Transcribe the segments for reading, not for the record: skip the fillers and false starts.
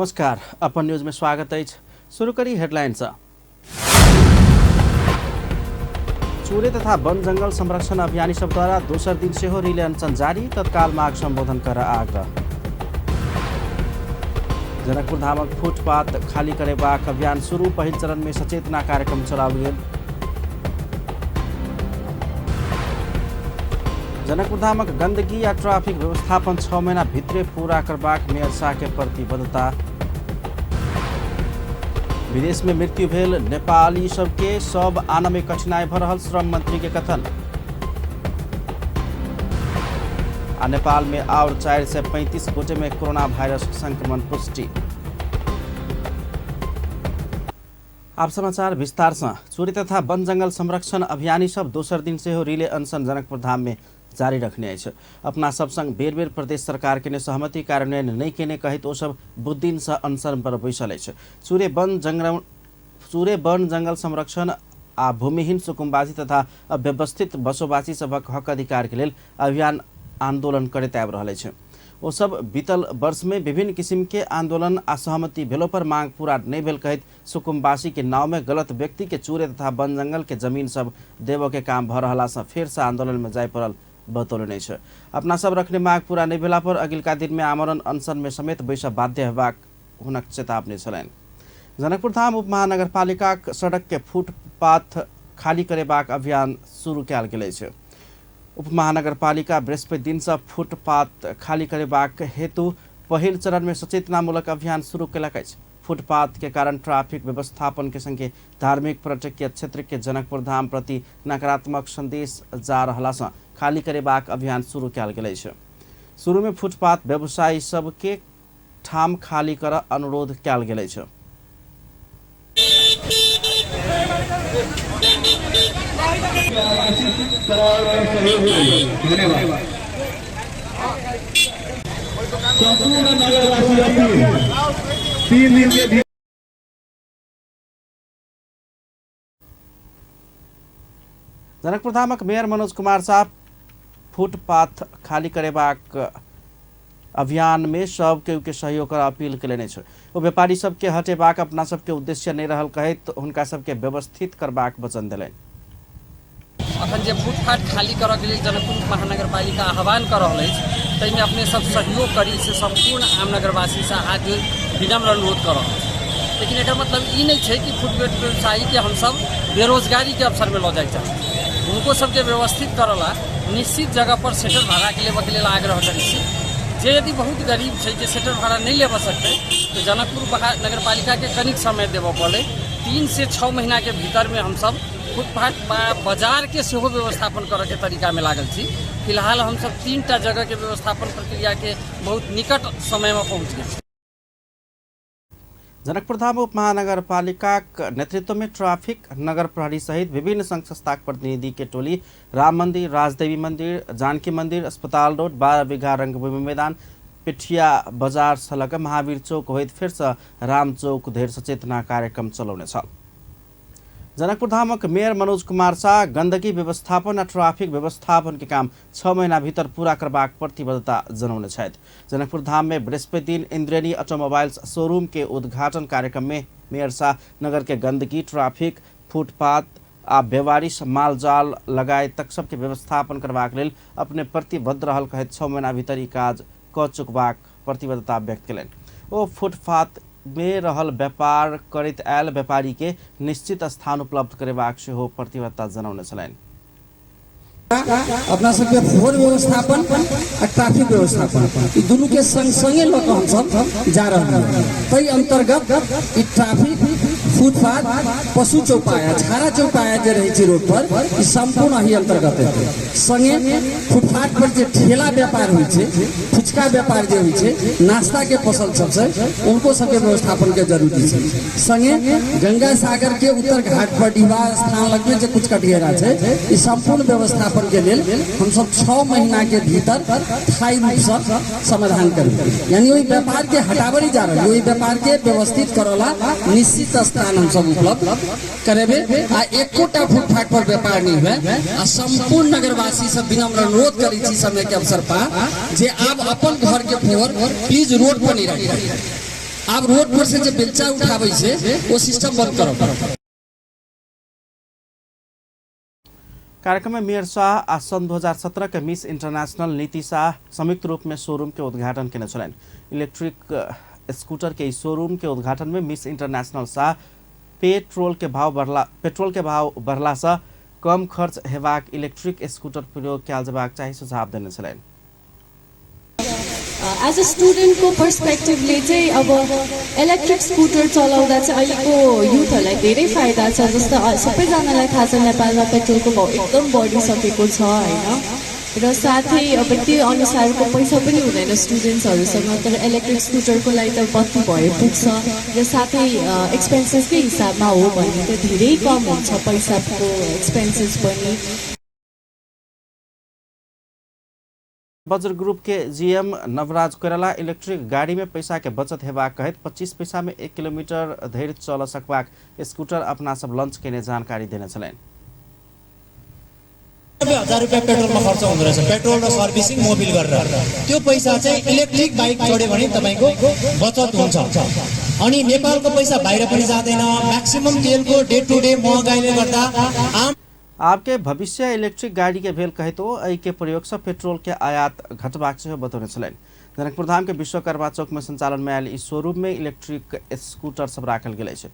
नमस्कार, अपन न्यूज में स्वागत है। शुरू करी हेडलाइन्स। चोरे तथा वन जंगल संरक्षण अभियानी सबद्वारा दोसर दिन से हो रिले अनशन जारी, तत्काल माग संबोधन कर आग्रह। जनकपुर धामक फुटपाथ खाली करेबाक अभियान शुरू, पहिल चरण में सचेतना कार्यक्रम चलाओल गेल। जनकपुर धामक गंदगी या ट्राफिक व्यवस्थापन 6 महीना भित्रे पूरा करबाक मेयर शाह के प्रतिबद्धता। विदेश में मृत्यु भेल नेपाली सबके सब आन में कठिनाई भ रहल, श्रम मंत्री के कथन। आ नेपाल में और 435 गोटे में कोरोना वायरस संक्रमण पुष्टि। आप समाचार विस्तार से। चोरी तथा वन जंगल संरक्षण अभियानी सब दोसर दिन से हो रिले अनशन जनकपुर धाम में जारी रखने अछि। अपना सब संग बेर बेर प्रदेश सरकार के सहमति कार्यान्वयन नहीं केने कहित ओ सब बुद्धिन से अनशन पर बैसल अछि। चूरे वन जंगल संरक्षण आ भूमिहीन सुकुम्बासी तथा अव्यवस्थित बसोबासी सबक हक अधिकार के लेल अभियान आंदोलन करैत आबि रहल अछि। ओ सब बीतल वर्ष में विभिन्न किस्म के आंदोलन आ सहमति भेलो पर मांग पूरा नहीं भेल कहित सुकुम्बासी के नाव में गलत व्यक्ति के चूरे तथा वन जंगल के जमीन सब देव के काम भ रहला से फिर से आंदोलन में जाय पड़ल बतौलने छै। अपना सब रखने मांग पूरा नहीं भेला पर अगिलका दिन में आमरण अनशन में समेत बैस बाध्य हेबाक हुनक चेतावनी छलनि। जनकपुर धाम उप महानगरपालिका सड़क के फुटपाथ खाली करेबाक अभियान शुरू कयल गेल अछि। उप महानगरपालिका बृहस्पति दिन से फुटपाथ खाली करेबाक हेतु पहिल चरण में सचेतनामूलक अभियान शुरू कयलक अछि। फुटपाथ के कारण ट्रैफिक व्यवस्थापन के संगे धार्मिक पर्यटकीय क्षेत्र के जनकपुर धाम प्रति नकारात्मक संदेश जा रहला से खाली करेबाक अभियान शुरू कयल गेल अछि। शुरू में फुटपाथ व्यवसायी सबके ठाम खाली कर अनुरोध कयल गेल अछि। जनकपुर धामक मेयर मनोज कुमार साहब फुटपाथ खाली करेबाक अभियान में सब के सहयोग कर अपील कयलनि अछि। ओ व्यापारी सबके हटेबाक अपना सबके उद्देश्य नहीं रहल कहैत हुनका सबके व्यवस्थित करबाक वचन देलनि। अखन जे फुटपाथ खाली करऽ के लेल जनकपुर महानगरपालिका आह्वान कर रहल अछि, ताहिमे अपने सब सहयोग करी से संपूर्ण आम नगरवासी से आज विनम्र अनुरोध कर रहल अछि। लेकिन एकर मतलब ई नहीं है कि फुटपाथ व्यवसायी के हम सब बेरोजगारी के अवसर में लऽ जाए चाहते। उनको सबके व्यवस्थित करला निश्चित जगह पर सेटल भाड़ा के लेल आग्रह करी छी। जे यदि बहुत गरीब है जे सेटल भाड़ा नहीं ले सकते तो जनकपुर नगरपालिका के कनिक समय देव पड़े। 3 से 6 महीना के भीतर में हम सब फुटपाथ बाजार के सेहो व्यवस्थापन करे के तरीका में लागल छी। फिलहाल हम सब 3टा जगह के व्यवस्थापन प्रक्रिया के बहुत निकट समय में पहुँच गए। जनकपुर धाम उप महानगरपालिका नेतृत्व में ट्रैफिक नगर प्रहरी सहित विभिन्न संघ संस्था प्रतिनिधि के टोली राम मंदिर, राजदेवी मंदिर, जानकी मंदिर, अस्पताल रोड, 12 बीघा रंगभूमि मैदान, पिठिया बाजार सलग महावीर चौक होइत फिर से राम चौक धेर सचेतना कार्यक्रम चलाउने छ। जनकपुर धामक मेयर मनोज कुमार शाह गंदगी व्यवस्थापन और ट्रैफिक व्यवस्थापन के काम 6 महीना भीतर पूरा करबाक प्रतिबद्धता जनौने छथि। जनकपुर धाम में बृहस्पति दिन इंद्रेणी ऑटोमोबाइल्स शोरूम के उद्घाटन कार्यक्रम में मेयर शाह नगर के गंदगी, ट्रैफिक, फुटपाथ आ बेवारिश मालजाल लगाए तक सबके व्यवस्थापन करबाक लेल अपने प्रतिबद्ध रहल कहैत 6 महीना भीतर ई काज क चुकबाक प्रतिबद्धता व्यक्त कयलनि। ओ फुटपाथ में रहल व्यापार करैत आयल व्यापारी के निश्चित स्थान उपलब्ध करेबाक सेहो प्रतिबद्धता जनौने छलनि। अपना सबके फोन व्यवस्थापन और ट्रैफिक व्यवस्थापन ई दुनू के संग संगे लऽ कऽ हम सब जा रहल हैं। ताहि अंतर्गत ई ट्रैफिक, फुटपाथ, पशु चौपाया, छाड़ा चौपाया जे रहै छै रोड पर ई संपूर्ण ही अंतर्गत है। संगे फुटपाथ पर जे ठेला व्यापार होइ छै, फुचका व्यापार जे होइ छै, नाश्ता के फसल सब छै, उनको सबके व्यवस्थापन के जरूरी छै। संगे गंगा सागर के उत्तर घाट पर डिबा स्थान लग में जे कुछ कटियरा छै ई संपूर्ण व्यवस्थापन के लेल हम सब 6 महीना के भीतर स्थायी रूप से समाधान करेंगे। यानी वही व्यापार के हटावरी जा रही, वही व्यापार के व्यवस्थित करला निश्चित स्थान हम सब उपलब्ध करेबे। आ एकोटा फुटपाथ पर व्यापार नहीं हुए आ संपूर्ण नगरवासी सब विनम्र अनुरोध करी छी समय के अवसर पर जे आप अपन घर के फोर प्लीज रोड पर नहीं रखिए। आब रोड पर से जे बेलचा उठाबै छै वो सिस्टम बंद करब। कार्यक्रम में मेयर शाह आ सन 2017 के मिस इंटरनेशनल नीति शाह संयुक्त रूप में शोरूम के उद्घाटन केने छलैन। इलेक्ट्रिक स्कूटर के इस शोरूम के उद्घाटन में मिस इंटरनेशनल शाह पेट्रोल के भाव बढ़ला से कम खर्च हेबाक इलेक्ट्रिक स्कूटर प्रयोग कयल जेबाक चाही सुझाव देने छलैन। एज अ स्टुडेन्टको पर्सपेक्टिभले चाहिँ अब इलेक्ट्रिक स्कुटर चलाउँदा चाहिँ अहिलेको युथहरूलाई धेरै फाइदा छ। जस्तो सबैजनालाई थाहा छ नेपालमा पेट्रोलको भाउ एकदम बढिसकेको छ होइन, र साथै अब त्यो अनुसारको पैसा पनि हुँदैन स्टुडेन्ट्सहरूसँग, तर इलेक्ट्रिक स्कुटरको लागि त बत्ती भए पुग्छ, र साथै एक्सपेन्सेसकै हिसाबमा हो भने त धेरै कम हुन्छ पैसाको एक्सपेन्सेस पनि। बज्र ग्रुप के जीएम नवराज कोइराला इलेक्ट्रिक गाड़ी में पैसा के बचत हेबाक कहत 25 पैसा में 1 किलोमीटर धरि चल सकबाक स्कूटर अपना सब लंच केने जानकारी देने छलैन। 90,000 रुपैयाँ पेट्रोलमा खर्च हुँदो रहेछ, पेट्रोल र सर्भिसिङ मोबिल गरेर। त्यो पैसा चाहिँ इलेक्ट्रिक बाइक जोड्यो भने तपाईको बचत हुन्छ। अनि नेपालको पैसा बाहिर पनि जाँदैन। म्याक्सिमम तेलको डे टु डे महँगाइले गर्दा आम आपके भविष्य इलेक्ट्रिक गाड़ी के भेल कहे तो एहि के प्रयोग से पेट्रोल के आयात घटबाक से बतौने छलैन। जनकपुर धाम के विश्वकर्मा चौक में संचालन में आयल इस शोरूम में इलेक्ट्रिक स्कूटर सब राखल गेल छै।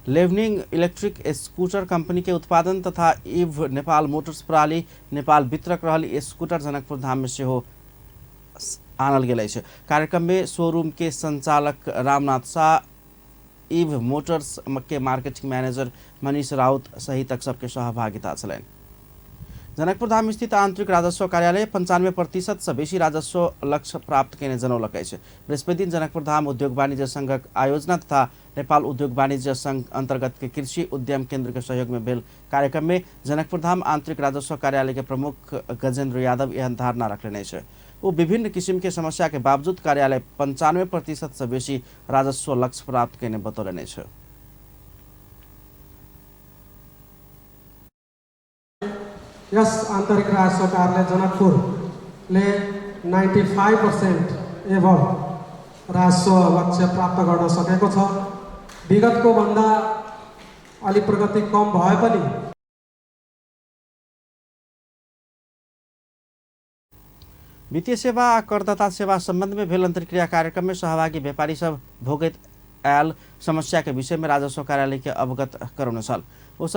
लेवनिंग इलेक्ट्रिक स्कूटर कंपनी के उत्पादन तथा इव नेपाल मोटर्स प्रणाली नेपाल वितरक रहल स्कूटर जनकपुर धाम में सेहो आनल गेल छै। कार्यक्रम में शोरूम के संचालक रामनाथ शाह, इव मोटर्स के मार्केटिंग मैनेजर मनीष राउत सहित सबके सहभागिता छलैन। जनकपुर धाम स्थित आंतरिक राजस्व कार्यालय 95% से बेसी राजस्व लक्ष्य प्राप्त केने जनौलक अछि। बृहस्पति दिन जनकपुर धाम उद्योग वाणिज्य संघक आयोजना तथा नेपाल उद्योग वाणिज्य संघ अंतर्गत के कृषि उद्यम केंद्र के सहयोग में भेल कार्यक्रम में जनकपुर धाम आंतरिक राजस्व कार्यालय के प्रमुख गजेंद्र यादव यह धारणा रखने छै। वो विभिन्न किस्म के समस्या के बावजूद कार्यालय 95% से बेसी राजस्व लक्ष्य प्राप्त करने बतौलने छै। यस आंतरिक राजस्व कार्यालय जनकपुरले 95% एभव राजस्व लक्ष्य प्राप्त गर्न सकेको छ। विगतको भन्दा अलि प्रगति कम भए पनि वित्तीय सेवा आ करदाता सेवा संबंध में भेल अंतर्क्रिया कार्यक्रम में सहभागी व्यापारी सब भोगैत आयल समस्या के विषय में राजस्व कार्यालय के अवगत करौने छल। ओ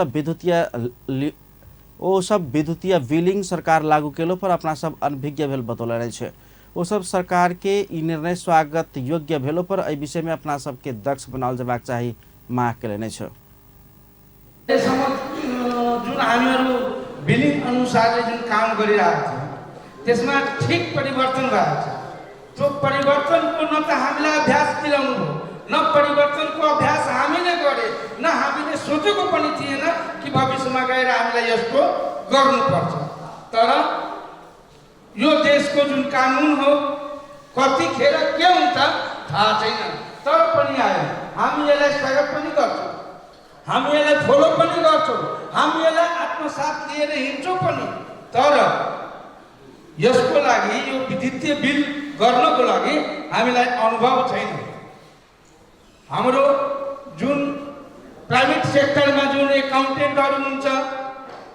सब विद्युतीय बिलिंग सरकार लागू केलो पर अपना सब अनभिज्ञ भेल बतौलने छै। ओ सब सरकार के ई निर्णय स्वागत योग्य भेलो पर एहि विषय में अपना सब के दक्ष बनाल जेबाक चाही माग केलने छ। जुन हामीहरु बिलिंग अनुसारले जुन काम गरिरहेका छौं त्यसमा ठीक परिवर्तन भएको छ। त्यो परिवर्तनको न त हामीलाई अभ्यास दिलाउनु भयो, न परिवर्तनको अभ्यास हामीले गरे, न हामीले सोचेको पनि थिएन कि भविष्यमा गएर हामीलाई यस्तो गर्नुपर्छ। तर यो देशको जुन कानुन हो कतिखेर के हुन्छ थाहा छैन, तर पनि आयो। हामी यसलाई स्वागत पनि गर्छौँ, हामी यसलाई फलो पनि गर्छौँ, हामी यसलाई आत्मसात लिएर हिँड्छौँ पनि। तर यसको लागि यो विद्युतीय बिल गर्नको लागि हामीलाई अनुभव छैन। हाम्रो जुन प्राइवेट सेक्टरमा जुन एकाउन्टेन्टहरू हुन्छ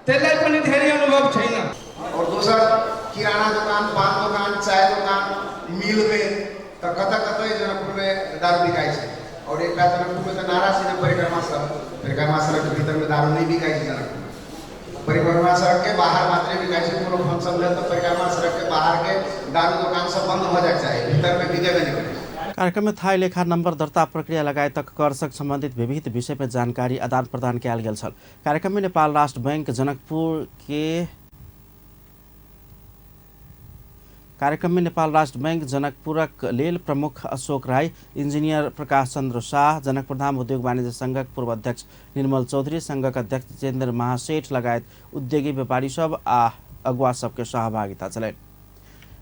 त्यसलाई पनि धेरै अनुभव छैन। और दोसर किराना दुकान, पान दुकान, चाय दुकान, मिल में तो कतै जनकपुर में दारू बिकाई है। और एक जनकपुर में तो नारा से परिक्रमा सड़क के भीतर में दारू नहीं बिकाई है। जनकपुर परिक्रमा सड़क के बाहर मात्र बिकाई है। कोनो फंक्शन ले तो परिक्रमा सड़क के बाहर के दारू दुकान सब बंद हो जाए चाहिए, भीतर में बिके नहीं करे। कार्यक्रम में थाई लेखा नंबर दर्ता प्रक्रिया लगायत करसँग संबंधित विविध विषय में जानकारी आदान प्रदान कयल गेल छल। कार्यक्रम में नेपाल राष्ट्र बैंक जनकपुरक लेल प्रमुख अशोक राय, इंजीनियर प्रकाश चंद्र शाह, जनकपुर धाम उद्योग वाणिज्य संघक पूर्व अध्यक्ष निर्मल चौधरी, संघक अध्यक्ष जितेन्द्र महासेठ लगायत उद्योगी व्यापारी सब आ अगुवा सबके सहभागिता चले।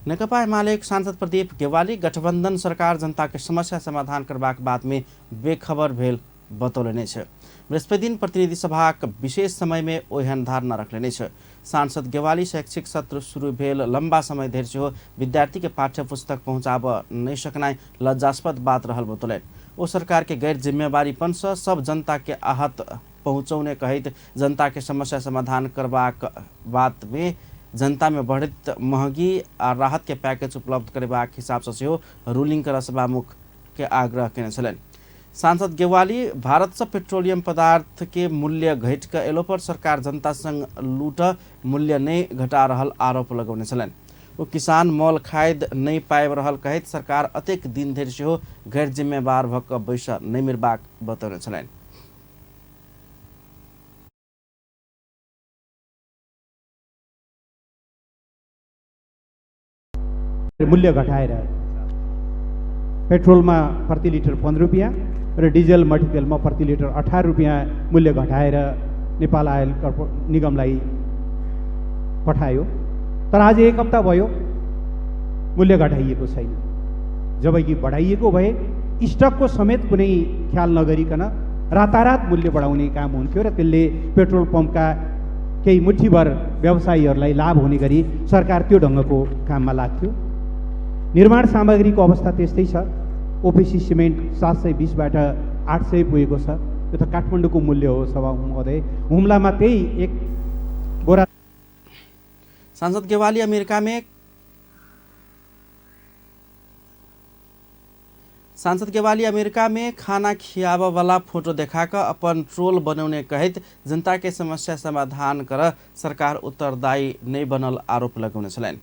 नेकपा एमाले सांसद प्रदीप गेवाली गठबंधन सरकार जनता के समस्या समाधान करबाक बात में बेखबर भेल बतौलने छै। बृहस्पति दिन प्रतिनिधि सभाक विशेष समय में ओहन धारणा रखने छ। सांसद गेवाली शैक्षिक सत्र शुरू भेल लंबा समय धरि सेहो विद्यार्थी के पाठ्य पुस्तक पहुँचाब नहीं सकनाई लज्जास्पद बात रहल बतौलन। ओ सरकार के गैर जिम्मेवारीपन से सब जनता के आहत पहुँचौने कहित जनता के समस्या समाधान करबाक बात में जनता में बढ़ित महंगी आ राहत के पैकेज उपलब्ध करबाक हिसाब से सेहो रूलिंग कर सभामुख के आग्रह केने छलनि। सांसद गेवाली भारत से पेट्रोलियम पदार्थ के मूल्य घट के एलो पर सरकार जनता संग लूट मूल्य नहीं घटा रहल आरोप लगौने छलनि। वो किसान मोल खायद नहीं पाबि रहल कहैत सरकार अतेक दिन धरि सेहो गैर जिम्मेवार भऽ कऽ बैस नहीं मिलबाक बतौने छलनि। मूल्य घटाएर पेट्रोलमा प्रति लिटर 15 रुपियाँ र डिजल मट्टितेलमा प्रति लिटर 18 रुपियाँ मूल्य घटाएर नेपाल आयल निगमलाई पठायो। तर आज एक हप्ता भयो मूल्य घटाइएको छैन। जबकि बढाइएको भए स्टकको समेत कुनै ख्याल नगरिकन रातारात मूल्य बढाउने काम हुन्थ्यो र त्यसले पेट्रोल पम्पका केही मुठीभर व्यवसायीहरूलाई लाभ हुने गरी सरकार त्यो ढङ्गको काममा लाग्थ्यो। निर्माण सामग्रीको अवस्था त्यस्तै छ। ओपिसी सिमेन्ट 720बाट 800 पुगेको छ। यो त काठमाडौँको मूल्य हो सभामुख महोदय। हुम्लामा त्यही एक बोरा। सांसद गेवाली अमेरिका में खाना खियाबा वाला फोटो देखाकर अपन ट्रोल बनाउने कहित जनता के समस्या समाधान कर सरकार उत्तरदायी नहीं बनल आरोप लगाउने छलनि।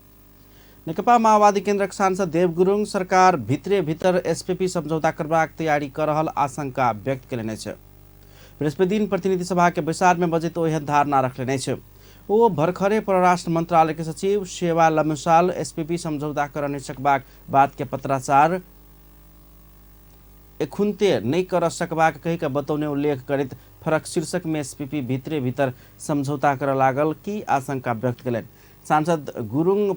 नेकपा माओवादी केन्द्रक सांसद देव गुरुङ सरकार भित्रे भीतर एसपीपी समझौता करबाक तैयारी कर रहल आशंका व्यक्त केलनि छ। बृहस्पति दिन प्रतिनिधि सभा के बैसार में बजट ओहन धारणा रखने छ। वो भर्खरे परराष्ट्र मंत्रालय के सचिव सेवा लम्साल एसपीपी समझौता कर नहीं सकबाक बात के पत्राचार एखुनते नहीं कर सकबाक कही का बतौने उल्लेख करित फरक शीर्षक में एसपीपी भित्रे भीतर समझौता कर लागल की आशंका व्यक्त करें। सांसद गुरुङ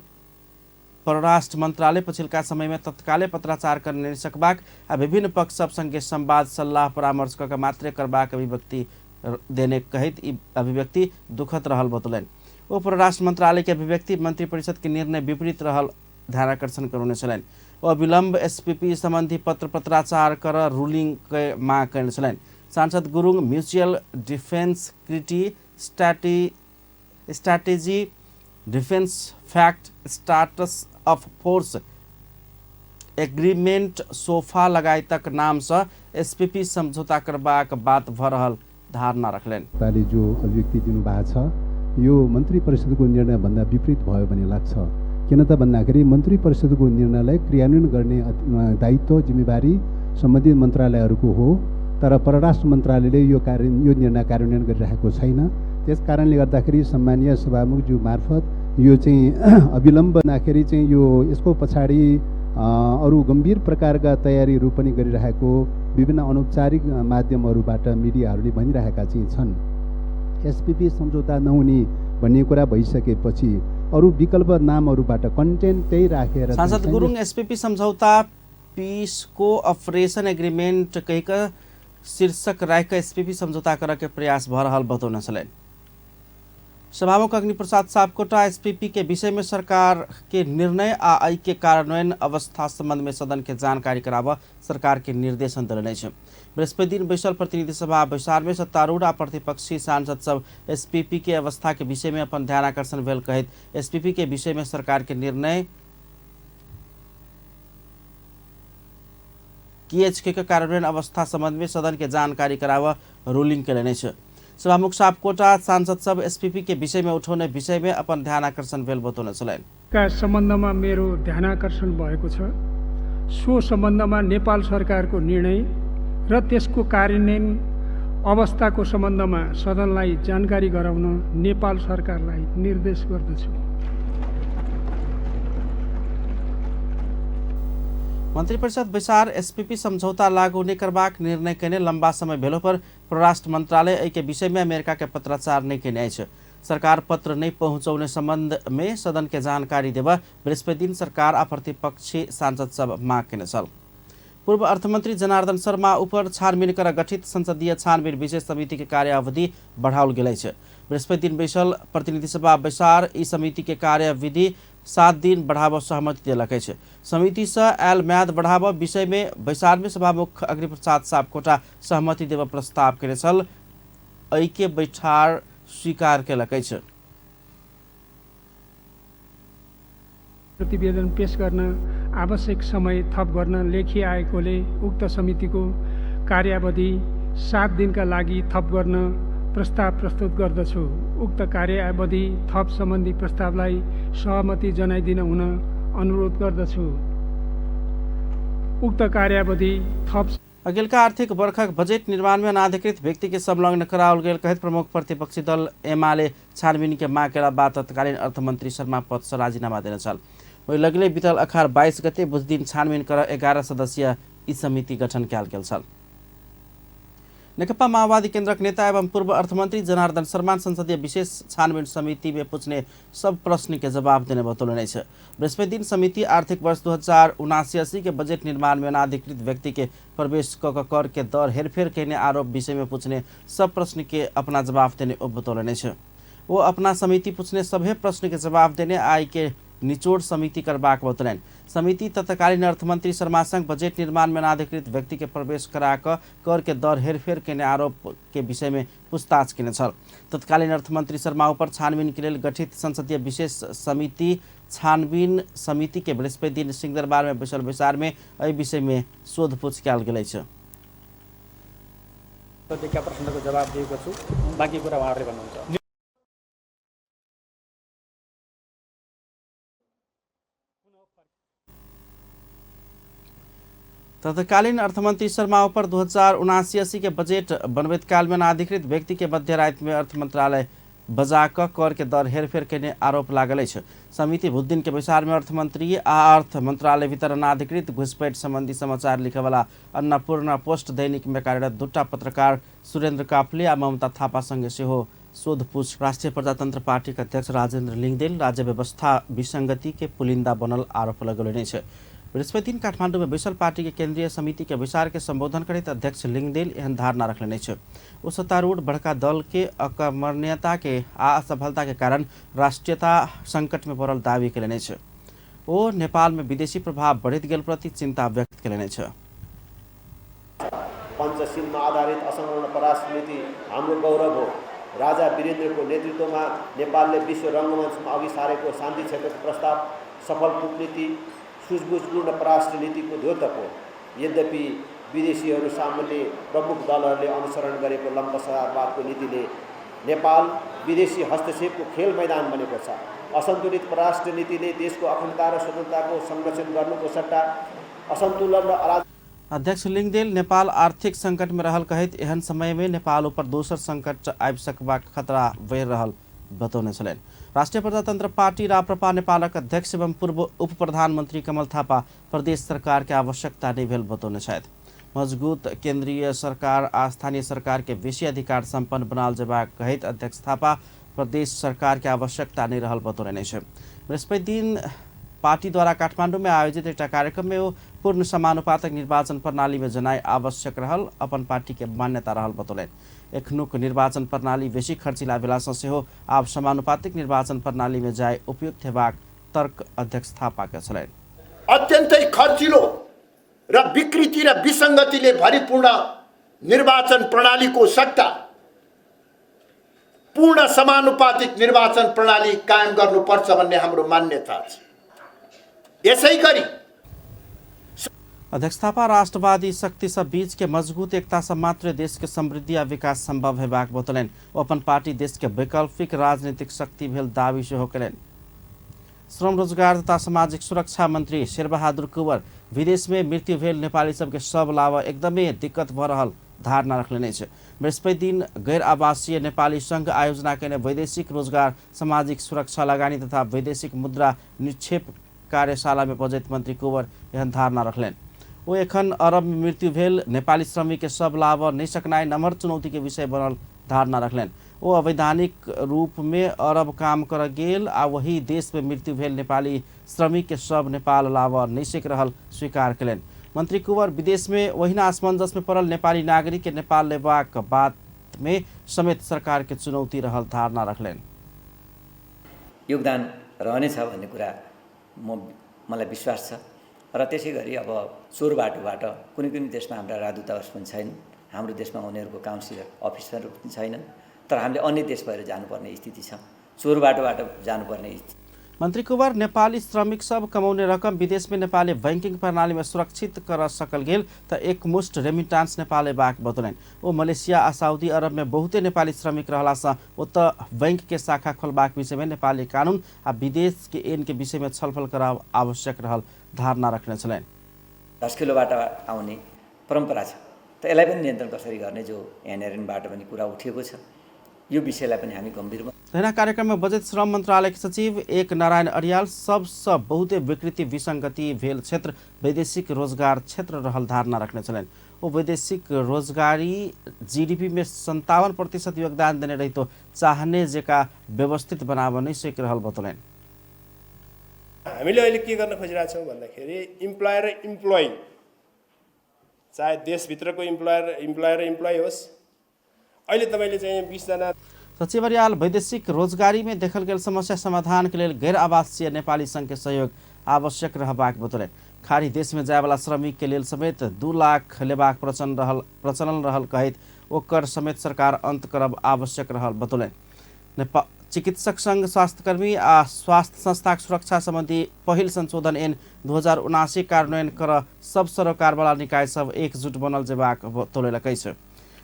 परराष्ट्र मंत्रालय पछिल्का समय में तत्काले पत्राचार कर नहीं सकबाक आ विभिन्न पक्ष सब संगे संवाद सल्लाह परामर्श कर मात्रे करबाक अभिव्यक्ति देने कहित अभिव्यक्ति दुखद रहल बतौलन। वो परराष्ट्र मंत्रालय के अभिव्यक्ति मंत्री परिषद के निर्णय विपरीत रहल ध्यानाकर्षण करने छलनि। वो विलम्ब एसपीपी संबंधी पत्राचार कर रूलिंग के मांग करने छलनि। सांसद Gurung mutual defence treaty strategy defence pact status of force agreement SOFA लगायतक नाम से एसपीपी समझौता करबाक बात भ रहल धारणा रखलेन। जो अभिव्यक्ति दिनुभएको छ यो मन्त्री परिषदको निर्णयभन्दा विपरीत भयो भन्ने लाग्छ। किन त भन्दाखेरि मन्त्री परिषदको निर्णयलाई क्रियान्वयन गर्ने दायित्व जिम्मेवारी सम्बन्धित मन्त्रालयहरूको हो। तर परराष्ट्र मन्त्रालयले यो निर्णय कार्यान्वयन गरिरहेको छैन। त्यस कारणले गर्दाखेरि सम्मानीय सभामुखज्यू मार्फत यो चाहिँ अविलम्ब नाखेरि चाहिँ यो यसको पछाडि अरू गम्भीर प्रकारका तयारीहरू पनि गरिरहेको विभिन्न अनौपचारिक माध्यमहरूबाट मिडियाहरूले भनिरहेका चाहिँ छन्। एसपीपी सम्झौता नहुने भन्ने कुरा भइसकेपछि अरू विकल्प नामहरूबाट कन्टेन्ट त्यही राखेर सांसद गुरुङ एसपीपी सम्झौता पीस को ऑपरेशन एग्रीमेंट कहिका शीर्षक राख एसपीपी समझौता कर के प्रयास भ रहल बतौने छलनि। सभामुख अग्निप्रसाद सापकोटा एसपीपी के विषय में सरकार के निर्णय आ आई के कार्यान्वयन अवस्था संबंध में सदन के जानकारी कराव सरकार के निर्देशन दिलने छ। बृहस्पति दिन बैसल प्रतिनिधि सभा बैसार में सत्तारूढ़ आ प्रतिपक्षी सांसद सब एसपीपी के अवस्था के विषय में अपन ध्यानाकर्षण भेल कहित एसपीपी के विषय में सरकार के निर्णय के कार्यान्वयन अवस्था संबंध में सदन के जानकारी कराव रूलिंग केलने छ। सभामुख सापकोटा सांसद सब एसपीपी के विषय में उठाउने विषय में अपन ध्यानाकर्षण भेल बतौने छलनि। का सम्बन्धमा मेरो ध्यानाकर्षण भएको छ। सो सम्बन्धमा नेपाल सरकारको निर्णय र त्यसको कार्यान्वयन अवस्थाको सम्बन्धमा सदनलाई जानकारी गराउन नेपाल सरकारलाई निर्देश गर्दछु। मंत्री परिषद बैसार एसपीपी समझौता लागू नहीं करबाक निर्णय केने लंबा समय भेलो पर परराष्ट्र मंत्रालय एहि के विषय में अमेरिका के पत्राचार नहीं केने छ। सरकार पत्र नहीं पहुंचाउने संबंध में सदन के जानकारी देवा बृहस्पति दिन सरकार आ प्रतिपक्षी सांसद सब मांग केने छल। पूर्व अर्थमंत्री जनार्दन शर्मा ऊपर छानबीन कर गठित संसदीय छानबीन विशेष समिति के कार्यावधि बढ़ाओल गेल छै। बृहस्पति दिन बैसल प्रतिनिधि सभा बैसार ई समिति के कार्यविधि 7 दिन बढ़ाव सहमति देलक छै। समिति से आयल म्याद बढ़ाव विषय में बैसार में सभामुख अग्निप्रसाद सापकोटा सहमति देव प्रस्ताव केने छल। एहि के बैठार स्वीकार केलक छै। प्रतिवेदन पेश गर्न आवश्यक समय थप गर्न लेखी आएकोले उक्त समितिको कार्यावधि 7 दिनका लागि थप गर्न प्रस्ताव प्रस्तुत गर्दछु। उक्त कार्यावधि थप सम्बन्धी प्रस्तावलाई सहमति जनाइदिन हुन अनुरोध गर्दछु। उक्त कार्यावधि थप अगिलका आर्थिक वर्षक बजेट निर्माण में अनाधिकृत व्यक्ति के संलग्न कराओल गेल कहित प्रमुख प्रतिपक्षी दल एमाले छानबीन के माग केला बाद तत्कालीन अर्थमंत्री शर्मा पद से राजीनामा देने छल। वही लगले बीतल अखार 22 गते बुध दिन छानबीन कर 11 सदस्यीय ई समिति गठन कयल गेल छल। नेकपा माओवादी केन्द्रक नेता एवं पूर्व अर्थमंत्री जनार्दन शर्मा संसदीय विशेष छानबीन समिति में पूछने सब प्रश्न के जवाब देने बतौलने छै। बृहस्पति दिन समिति आर्थिक वर्ष 2079-80 के बजट निर्माण में अनाधिकृत व्यक्ति के प्रवेश कर के दर हेरफेर करने आरोप विषय में पूछने सब प्रश्न के अपना जवाब देने बतौलने छै। वो अपना समिति पूछने सभी प्रश्न के जवाब देने आई के निचोड़ समिति करबाक बतौलन। समिति तत्कालीन अर्थमंत्री शर्मा संग बजट निर्माण में अनाधिकृत व्यक्ति के प्रवेश करा कर के दर हेरफेर केने आरोप के विषय में पूछताछ केने छल। तत्कालीन अर्थमंत्री शर्मा ऊपर छानबीन के लिए गठित संसदीय विशेष समिति छानबीन समिति के बृहस्पति दिन सिंहदरबार में बैसल बैसार में एहि विषय में सोधपूछ कयल गेल छै। प्रश्नको जवाब दिएको छु, बाँकी कुरा उहाँहरूले भन्नुहुन्छ। तत्कालीन अर्थमंत्री शर्मा ऊपर 2079-80 के बजट बनबैत काल में अनाधिकृत व्यक्ति के मध्य राति में अर्थ मंत्रालय बजा कर के दर हेरफेर करने आरोप लागल है। समिति बुध दिन के बैसार में अर्थमंत्री आ अर्थ मंत्रालय भीतर अनाधिकृत घुसपैठ संबंधी समाचार लिखे वाला अन्नपूर्णा पोस्ट दैनिक में कार्यरत दुटा पत्रकार सुरेंद्र काफले आ ममता थापा संगे सेहो सोधपूछ राष्ट्रिय प्रजातंत्र पार्टी के अध्यक्ष राजेन्द्र लिंगदेल राज्य व्यवस्था विसंगति के पुलिंदा बनल आरोप लगौलने छै। बृहस्पति दिन काठमांडू में बैसल पार्टी के केंद्रीय समिति के विचार के संबोधन करते अध्यक्ष लिंगदेल एहन धारणा रखने छै। वो सत्तारूढ़ बड़का दल के अकर्मण्यता के असफलता के कारण राष्ट्रीयता संकट में पड़ल दावी केलने छै। वो नेपाल में विदेशी प्रभाव बढ़त गेल प्रति चिंता व्यक्त केलने छै। पंचशीलमा आधारित असंलग्न परराष्ट्र नीति हाम्रो गौरव हो। राजा वीरेन्द्रको नेतृत्वमा नेपालले विश्व रङ्गमञ्चमा अघि सारेको शान्ति क्षेत्रको प्रस्ताव सफल कूटनीति सूझबुझपूर्ण परराष्ट्र नीतिको द्योतक हो। यद्यपि विदेशीहरू सामान्य प्रमुख दलहरूले अनुसरण गरेको लम्बसारवादको नीतिले नेपाल विदेशी हस्तक्षेपको खेल मैदान बनेको छ। असन्तुलित परराष्ट्र नीतिले देशको अखण्डता र स्वतन्त्रताको संरक्षण गर्नुको सट्टा असन्तुलन र अध्यक्ष लिंगदेल नेपाल आर्थिक संकट में रहल कहित एहन समय में नेपाल ऊपर दोसर संकट आबि सकबाक खतरा बढ़ि रहल बतौने छलनि। राष्ट्रीय प्रजातंत्र पार्टी राप्रपा नेपालक अध्यक्ष एवं पूर्व उप प्रधानमंत्री कमल थापा प्रदेश सरकार के आवश्यकता नहीं भेल बतौने छथि। मजबूत केंद्रीय सरकार आ स्थानीय सरकार के बेसी अधिकार संपन्न बनाल जेबाक कहित अध्यक्ष थापा प्रदेश सरकार के आवश्यकता नहीं रहल बतौने छै। बृहस्पति दिन पार्टी द्वारा काठमांडू में आयोजित एक कार्यक्रम में वो पूर्ण समानुपातिक निर्वाचन प्रणाली में जनाई आवश्यक रहल अपन पार्टी के मान्यता रहल बतौलन। एखनुक निर्वाचन प्रणाली बेसी खर्चिला भेलासँ सेहो आब समानुपातिक निर्वाचन प्रणाली में जाय उपयुक्त हेबाक तर्क अध्यक्ष थापा के छलनि। अत्यन्तै खर्चिलो र विकृति र विसंगतिले भरिपूर्ण निर्वाचन प्रणालीको सट्टा पूर्ण समानुपातिक निर्वाचन प्रणाली कायम गर्नुपर्छ भन्ने हाम्रो मान्यता छ। यसै गरी अध्यक्ष थापा राष्ट्रवादी शक्ति सब बीच के मजबूत एकता से मात्र देश के समृद्धि आ विकास संभव हेबाक बतौलन। अपन पार्टी देश के वैकल्पिक राजनीतिक शक्ति भेल दावी सेहो केलनि। श्रम रोजगार तथा सामाजिक सुरक्षा मंत्री शेरबहादुर कुंवर विदेश में मृत्यु भेल नेपाली सबके शव लावा एकदमै दिक्कत भ रहल धारणा रखने छै। बृहस्पति दिन गैर आवासीय नेपाली संघ आयोजना केने वैदेशिक रोजगार सामाजिक सुरक्षा लगानी तथा वैदेशिक मुद्रा निक्षेप कार्यशाला में बजट मंत्री कुंवर एहन धारणा रखलनि। वो एखन अरब में मृत्यु भेल नेपाली श्रमिक के सब लाभ नहीं सकनाई नम्हर चुनौती के विषय बनल धारणा रखलनि। वो अवैधानिक रूप में अरब काम कर गेल आ वही देश में मृत्यु भेल नेपाली श्रमिक के सब नेपाल लाभ नहीं सक रहल स्वीकार कलनि। मंत्री कुंवर विदेश में वहीना असमंजस में पड़ल नेपाली नागरिक के नेपाल लेबाक बात में समेत सरकार के चुनौती रहल धारणा रखलेन। योगदान रहनेछ भन्ने कुरा मलाई विश्वास छ र त्यसै गरी अब चोर बाटोबाट कुनै देशमा हाम्रा राजदूतावास पनि छैन, हाम्रो देशमा उनीहरूको काउन्सिलर अफिसरहरू पनि छैनन्, तर हामीले अन्य देश भएर जानुपर्ने स्थिति छ, चोर बाटोबाट जानुपर्ने स्थिति। मंत्री कुंवर नेपाली श्रमिक सब कमाउने रकम विदेश में नेपाली बैंकिंग प्रणाली में सुरक्षित कर सकल गेल त एकमुष्ट रेमिटांस नेपाले बाक बतौलन। वो मलेशिया आ सऊदी अरब में बहुते नेपाली श्रमिक रहला से उत बैंक के शाखा खोलबाक विषय में नेपाली कानून आ विदेश के ऐन के विषय में छलफल कराव आवश्यक रहल धारणा रखने छन्। धस्किलोबाट आउने परम्परा छ त यसलाई पनि नियन्त्रण कसरी गर्ने जो एनआरएनबाट पनि कुरा उठेको छ, यो विषयलाई पनि हामी गम्भीरमा। तहिना कार्यक्रम में बजट श्रम मंत्रालय के सचिव एक नारायण अरियाल सबसे बहुते विकृति विसंगति भेल क्षेत्र वैदेशिक रोजगार क्षेत्र रहल धारणा रखने छन्। वो वैदेशिक रोजगारी जीडीपी में 57% योगदान देने रही तो चाहने जेका व्यवस्थित बनाव नहीं सक रहल बतौलन। हामीले अहिले के गर्न खोजिरहेका छौँ भन्दाखेरि इम्प्लोयर र इम्प्लोइ, चाहे देशभित्रको इम्प्लोयर र इम्प्लोइ होस्, अहिले तपाईले चाहिँ 20 जना। सचिव अरियाल वैदेशिक रोजगारी में देखल गेल समस्या समाधान के लिए गैर आवासीय नेपाली संघ के सहयोग आवश्यक रहबाक बतौलन। खाड़ी देश में जायवाला श्रमिक के लिए समेत 2 लाख लेबाक प्रचलन रहल कहित ओकर समेत सरकार अंत करब आवश्यक रहल बतौलन। नेपाल चिकित्सक संघ स्वास्थ्यकर्मी आ स्वास्थ्य संस्था सुरक्षा संबंधी पहिल संशोधन ऐन 2079 कार्यान्वयन कर सब सरोकारवाला निकाय सब एकजुट बनल जेबाक बतौलकै छ।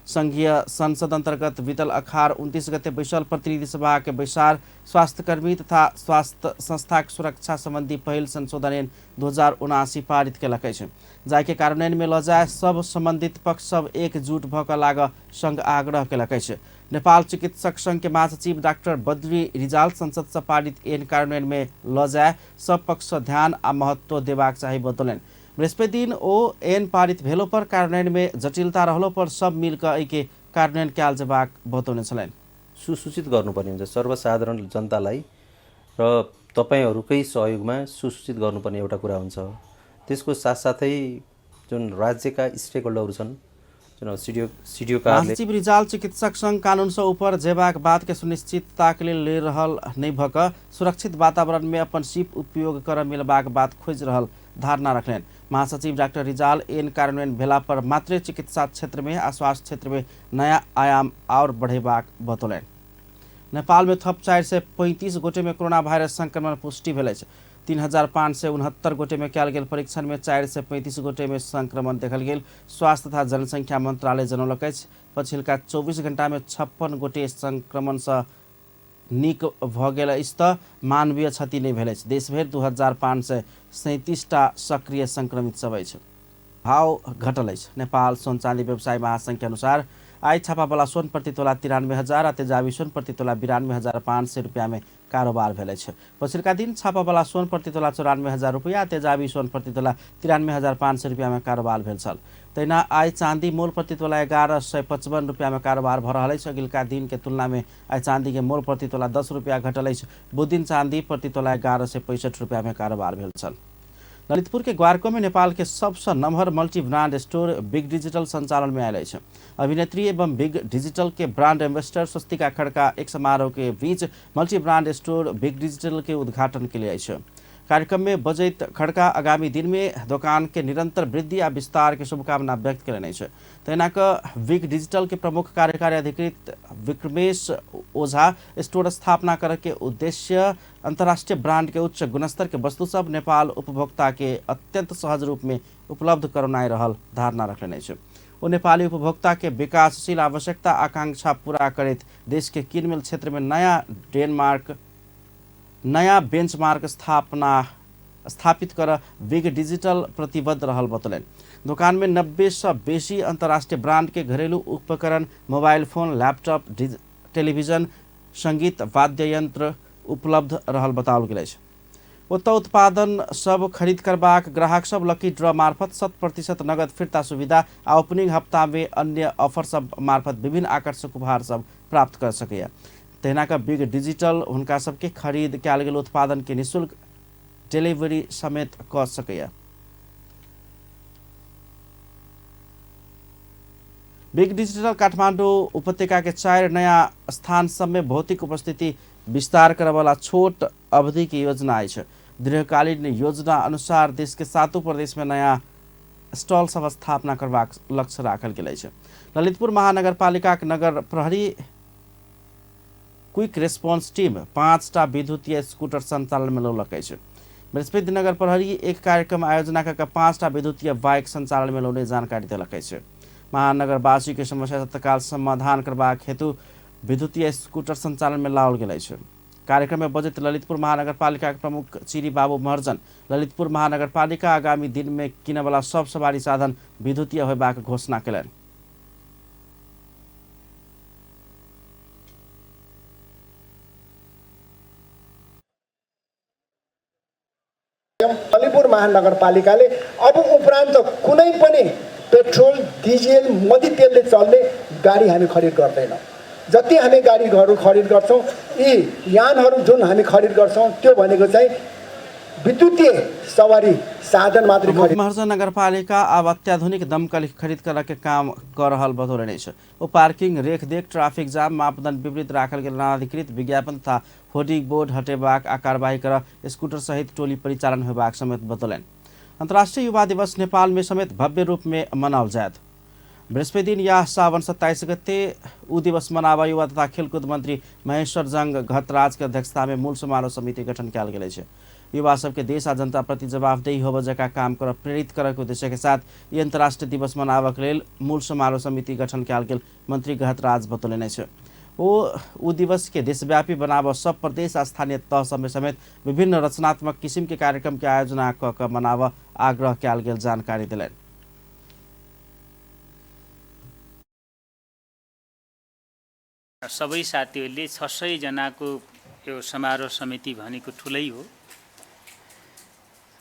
संघीय संसद अंतर्गत बीतल अखार 29 गते बैसल प्रतिनिधि सभा के बैसार स्वास्थ्यकर्मी तथा स्वास्थ्य संस्था सुरक्षा संबंधी पहिल संशोधन ऐन 2079 पारित केलकै छ, जाके कार्यान्वयन में लजाए सब संबंधित पक्ष सब एकजुट भक लाग संघ आग्रह केलकै छ। नेपाल चिकित्सक संघ के महासचिव डाक्टर बद्री रिजाल संसद से पारित ऐन कार्यान्वयन में लजाए सब पक्ष ध्यान आ महत्व देबाक चाहिए बतौलन। बृहस्पति दिन ओ ऐन पारित भेलो पर कार्यान्वयन में जटिलता रहलो पर सब मिलकर एके कार्यान्वयन क्याल जेबाक बतौने छन्। सुसूचित गर्नुपर्ने हुन्छ सर्वसाधारण जनतालाई र तपाईहरुकै सहयोगमा सुसूचित गर्नुपर्ने एउटा कुरा हुन्छ। त्यसको साथसाथै जुन राज्यका स्टेक होल्डरहरू छन्, जुन सीडीओ कार्यालय महासचिव रिजाल चिकित्सक संघ कानून से ऊपर जेबाक बात के सुनिश्चितता के लिए ले रहल नहीं भक सुरक्षित वातावरण में अपन सिप उपयोग कर मिलबाक बात खोज रहल धारणा रखलेन। महासचिव डाक्टर रिजाल ऐन कार्यान्वयन भेला पर मात्र चिकित्सा क्षेत्र में आ स्वास्थ्य क्षेत्र में नया आयाम और बढ़ेबाक बतौलन। नेपाल में थप 435 गोटे में कोरोना वायरस संक्रमण पुष्टि भेल। 3569 गोटे में कयल गेल परीक्षण में 435 गोटे में संक्रमण देखल गेल। स्वास्थ्य तथा जनसंख्या मंत्रालय जनौलक अछि पछिल्का 24 घंटा में 56 गोटे संक्रमण से निक भ गेल अछि त मानवीय क्षति नहीं भेल अछि। देशभर 2537 सक्रिय संक्रमित सब अछि। भाव घटल अछि। नेपाल सोन चांदी व्यवसाय महासंघ के अनुसार आई छापावाला सोन प्रति तोला 93,000 आ तेजाबी सोन प्रति तोला 92,500 रुपया में कारोबार भेल अछि। पछिल्का दिन छापावाला सोन प्रति तोला 94,000 रुपया, तेजाबी सोन प्रति तोला 93,500 रुपया में कारोबार भेल छल। तहिना आई चांदी मोल प्रति तोला 1155 रुपया में कारोबार भ रहल अछि। अगिलका दिन के तुलना में आई चांदी के मोल प्रति तोला 10 रुपया घटल अछि। बुध चांदी प्रति तोला 1165 रुपया में कारोबार भेल छल। ललितपुर के ग्वारको में नेपाल के सबसे नम्हर multi brand store big digital संचालन में आयल अछि। अभिनेत्री एवं बिग डिजिटल के ब्रांड एम्बेसडर स्वस्तिका खड़का एक समारोह के बीच multi brand store big digital के उद्घाटन के लिए अछि। कार्यक्रम में बजैत खड़का आगामी दिन में दुकान के निरंतर वृद्धि और विस्तार के शुभकामना व्यक्त करेने छ। तहिना बिग डिजिटल के प्रमुख कार्यकारी अधिकृत विक्रमेश ओझा स्टोर स्थापना करे के उद्देश्य अंतर्राष्ट्रीय ब्रांड के उच्च गुणस्तर के वस्तु सब नेपाल उपभोक्ता के अत्यंत सहज रूप में उपलब्ध करनाई रहल धारणा रखने छ। वो नेपाली उपभोक्ता के विकासशील आवश्यकता आकांक्षा पूरा करैत देश के किनमेल क्षेत्र में नया बेंचमार्क स्थापित कर बिग डिजिटल प्रतिबद्ध रहल बतौलन। दुकान में 90 से बेसी अंतर्राष्ट्रीय ब्रांड के घरेलू उपकरण, मोबाइल फोन, लैपटॉप, टेलीविजन, संगीत वाद्य यंत्र उपलब्ध रहल बताओल गेल अछि। ओतऽ उत्पादन सब खरीद करबाक ग्राहक सब लकी ड्रॉ मार्फत 100% नगद फिरता सुविधा आ ओपनिंग हफ्ता में अन्य ऑफर सब मार्फत विभिन्न आकर्षक उपहार सब प्राप्त कर सकेया। तहिना बिग डिजिटल हुनका सबके खरीद कयल गेल उत्पादन के निःशुल्क डिलीवरी समेत क सकेया। बिग डिजिटल काठमाडौँ उपत्यका के 4 नया स्थान सब में भौतिक उपस्थिति विस्तार करे वाला छोट अवधि की योजना आई है। दीर्घकालीन योजना अनुसार देश के 7 प्रदेश में नया स्टॉल सब स्थापना करबाक लक्ष्य राखल गेल है। ललितपुर महानगरपालिका के नगर प्रहरी क्विक रेस्पॉन्स टीम 5टा विद्युतीय स्कूटर संचालन में लौलक है। बृहस्पति नगर प्रहरी एक कार्यक्रम आयोजना कर 5टा विद्युतीय बाइक संचालन में लौने जानकारी दिलक है। महानगरवासी के समस्या तत्काल समाधान करबाक हेतु विद्युतीय स्कूटर संचालन में लाओल गेल है। कार्यक्रम में बजट ललितपुर महानगरपालिका के प्रमुख चिरी बाबू महर्जन ललितपुर महानगरपालिका आगामी दिन में किने वाला सब सवारी साधन विद्युतीय होबाक घोषणा कयलनि। ललितपुर महानगरपालिकाले अब उपरान्त कुनै पनि पेट्रोल डिजेल मदी तेलले चल्ने गाडी हामी खरिद गर्दैनौँ। जति हामी गाडीहरू खरिद गर्छौँ यी यानहरू जुन हामी खरिद गर्छौँ त्यो भनेको चाहिँ विद्युतीय सवारी साधन मात्र खरिद। महर्जन नगरपालिका अब अत्याधुनिक दमकल खरीद कर के काम कर रहल बतौलनि अछि। ओ पार्किंग रेखदेख ट्राफिक जाम मापदण्ड विपरीत राखल गेल अनाधिकृत विज्ञापन तथा होर्डिंग बोर्ड हटेबाक आ कार्यवाही कर स्कूटर सहित टोली परिचालन होबाक समेत बतौलनि। अंतर्राष्ट्रीय युवा दिवस नेपाल में समेत भव्य रूप में मनाओल जायत। बृहस्पति दिन या सावन 27 गते उ दिवस मनावा युवा तथा खेलकूद मंत्री महेश्वर जंग घतराज के अध्यक्षता में मूल समारोह समिति गठन कयल गेल छै। युवा सबके देश आ जनता प्रति जवाबदेही होबे जका काम कर प्रेरित करे के उद्देश्य के साथ ये अंतर्राष्ट्रीय दिवस मनावक लेल मूल समारोह समिति गठन कयल गेल मंत्री घतराज बतौलनि छै। उ दिवस के देशव्यापी बनाव सब प्रदेश आ स्थानीय तह सब में समेत विभिन्न रचनात्मक किसिम के कार्यक्रम के आयोजना क मनाव आग्रह कयल गेल जानकारी दिलनि। सबै साथीहरूले 600 जनाको यो समारोह समिति भनेको ठुलै हो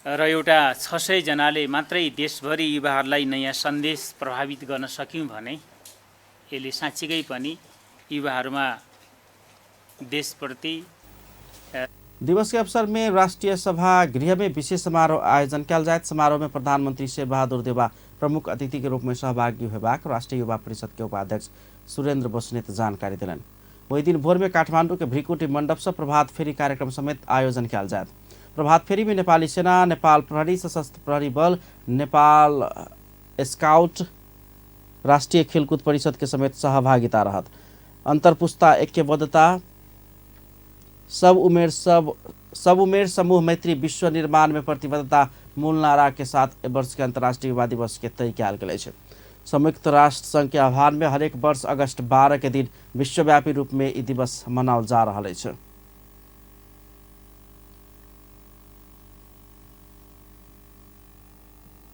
र एउटा 600 जनाले मात्रै देशभरि युवाहरूलाई नयाँ सन्देश प्रभावित गर्न सक्यौं भने यसले साँच्चीकै पनि युवाहरूमा देशप्रति। दिवस के अवसर में राष्ट्रीय सभा गृह में विशेष समारोह आयोजन कयल जायत। समारोह में प्रधानमंत्री शेरबहादुर देउवा प्रमुख अतिथि के रूप में सहभागी होबाक राष्ट्रीय युवा परिषद के उपाध्यक्ष सुरेन्द्र बस्नेत जानकारी दिलनि। वही दिन भोर में काठमाडौँ के भ्रिकुटी मंडप से प्रभात फेरी कार्यक्रम समेत आयोजन कयल जायत। प्रभात फेरी में नेपाली सेना, नेपाल प्रहरी, सशस्त्र प्रहरी बल, नेपाल स्काउट, राष्ट्रीय खेलकूद परिषद के समेत सहभागिता रहत। अंतरपुस्ता ऐक्यबद्धता, सब उमेर समूह मैत्री विश्व निर्माण में प्रतिबद्धता मूल नारा के साथ वर्ष के अंतर्राष्ट्रीय युवा दिवस के तय कयल गेल छै। संयुक्त राष्ट्र संघ के आह्वान में हरेक वर्ष अगस्त 12 के दिन विश्वव्यापी रूप में यह दिवस मनाओल जा रहा है।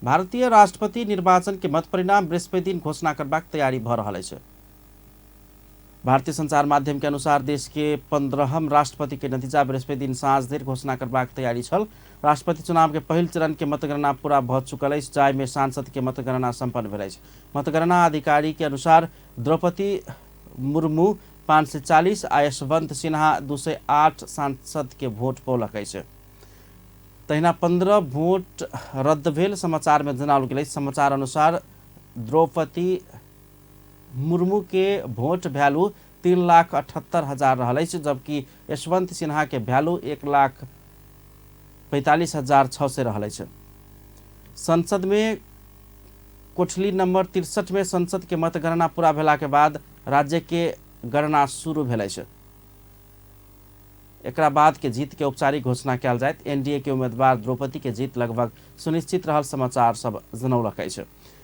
भारतीय राष्ट्रपति निर्वाचन के मत परिणाम बृहस्पति दिन घोषणा करबाक तैयारी भ रहा है। भारतीय संचार माध्यम के अनुसार देश के 15हम राष्ट्रपति के नतीजा बृहस्पति दिन साँझ देर घोषणा करबाक तैयारी छल। राष्ट्रपति चुनाव के पहिल चरण के मतगणना पूरा भ चुकल अछि, जाहि में सांसद के मतगणना संपन्न भेल अछि। मतगणना अधिकारी के अनुसार द्रौपदी मुर्मू 540 आ यशवंत सिन्हा 208 सांसद के भोट पौलक अछि। तहिना 15 भोट रद्द भेल समाचार में जनाओल गेल अछि। समाचार अनुसार द्रौपदी मुर्मू के भोट वैल्यू 3,78,000 रहल अछि, जबकि यशवंत सिन्हा के वैल्यू 1,45,600 रहल अछि। संसद में कोठली नंबर 63 में संसद के मतगणना पूरा भेला के बाद राज्य के गणना शुरू भेल अछि। एकरा बाद के जीत के औपचारिक घोषणा कयल जायत। एनडीए के उम्मीदवार द्रौपदी के जीत लगभग सुनिश्चित रहल समाचार सब जनौलक अछि।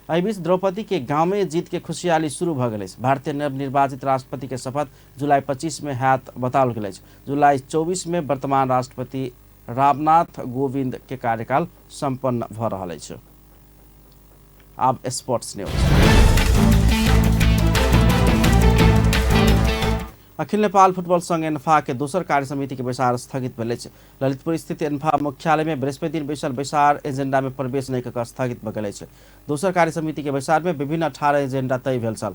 एहि बीच द्रौपदी के गांव में जीत के खुशियाली शुरू भ गेल अछि। भारतीय नवनिर्वाचित राष्ट्रपति के शपथ जुलाई 25 में हैत बताओल गेल अछि। जुलाई 24 में वर्तमान राष्ट्रपति रामनाथ कोविंद के कार्यकाल संपन्न भ रहल अछि। अब स्पोर्ट्स न्यूज। अखिल नेपाल फुटबॉल संघ एन्फा के दोसर कार्य समिति के बैसार स्थगित भेल अछि। ललितपुर स्थित एन्फा मुख्यालय में बृहस्पति दिन बैसल बैसार एजेंडा में प्रवेश नहीं कऽ स्थगित भ गेल अछि। दोसर कार्य समिति के बैसार में विभिन्न 18 एजेंडा तय भेल छल।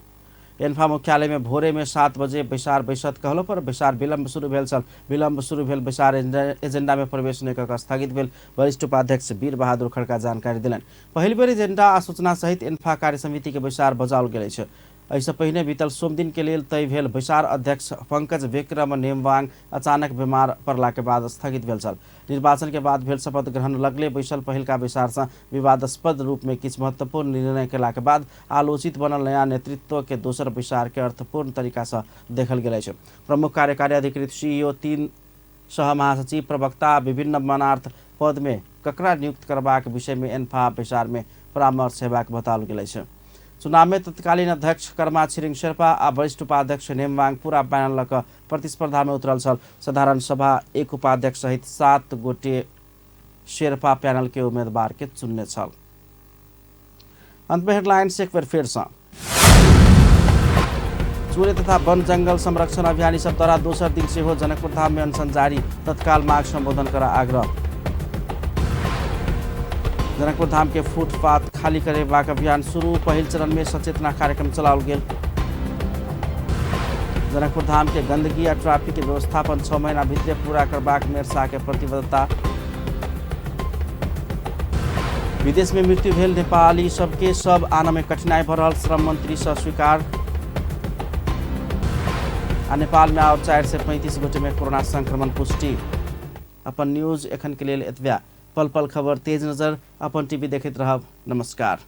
एन्फा मुख्यालय में भोरे में 7 बजे बैसार बैसत कहलो पर बैसार विलम्ब शुरू भेल छल। विलम्ब शुरू भेल बैसार एजेंडा में प्रवेश नहीं कऽ स्थगित भेल। वरिष्ठ उपाध्यक्ष वीर बहादुर खड़का जानकारी दिलनि। पहिल बेर एजेंडा आ सूचना सहित एन्फा कार्य समिति के बैसार बजाओल गेल अछि। एहिसँ पहिने बीतल सोम दिन के लेल तय भेल बैसार अध्यक्ष पंकज विक्रम नेमवाङ अचानक बीमार पड़ला के बाद स्थगित भेल छल। निर्वाचन के बाद भेल शपथ ग्रहण लगले बैसल पहिलका बैसार से विवादास्पद रूप में किछु महत्वपूर्ण निर्णय केला के बाद आलोचित बनल नया नेतृत्व के दोसर बैसार के अर्थपूर्ण तरीका से देखल गेल अछि। प्रमुख कार्यकारी अधिकृत CEO 3 सह महासचिव प्रवक्ता विभिन्न मानार्थ पद में ककरा नियुक्त करबाक विषय में एन्फा बैसार में परामर्श हेबाक बताओल गेल अछि। चुनाव में तत्कालीन अध्यक्ष कर्मा छिरिङ शेर्पा आ वरिष्ठ उपाध्यक्ष नेमवाङ पूरा पैनल लऽ कऽ प्रतिस्पर्धा में उतरल छल। साधारण सभा 1 उपाध्यक्ष सहित 7 गोटे शेर्पा पैनल के उम्मीदवार के चुनने छल। अंत में हेडलाइंस एक बार फिर से। चोरी तथा वन जंगल संरक्षण अभियानी सब द्वारा दोसर दिन से हो जनकपुर धाम में अनशन जारी, तत्काल माग संबोधन करा आग्रह। जनकपुर धाम के फुटपाथ खाली करेबाक अभियान शुरू, पहिल चरण में सचेतना कार्यक्रम चलाओल गेल। जनकपुर धाम के गंदगी आ ट्रैफिक के व्यवस्थापन 6 महीना भीतर पूरा करबाक मेरसा के प्रतिबद्धता। विदेश में मृत्यु भेल नेपाली सबके सब आन में कठिनाई भऽ रहल, श्रम मंत्री से स्वीकार। आ नेपाल में और 4 से 35 गोटे में कोरोना संक्रमण पुष्टि। अपन न्यूज एखन के लेल एतबे। पल पल खबर तेज नजर अपन टीवी देखैत रहब। नमस्कार।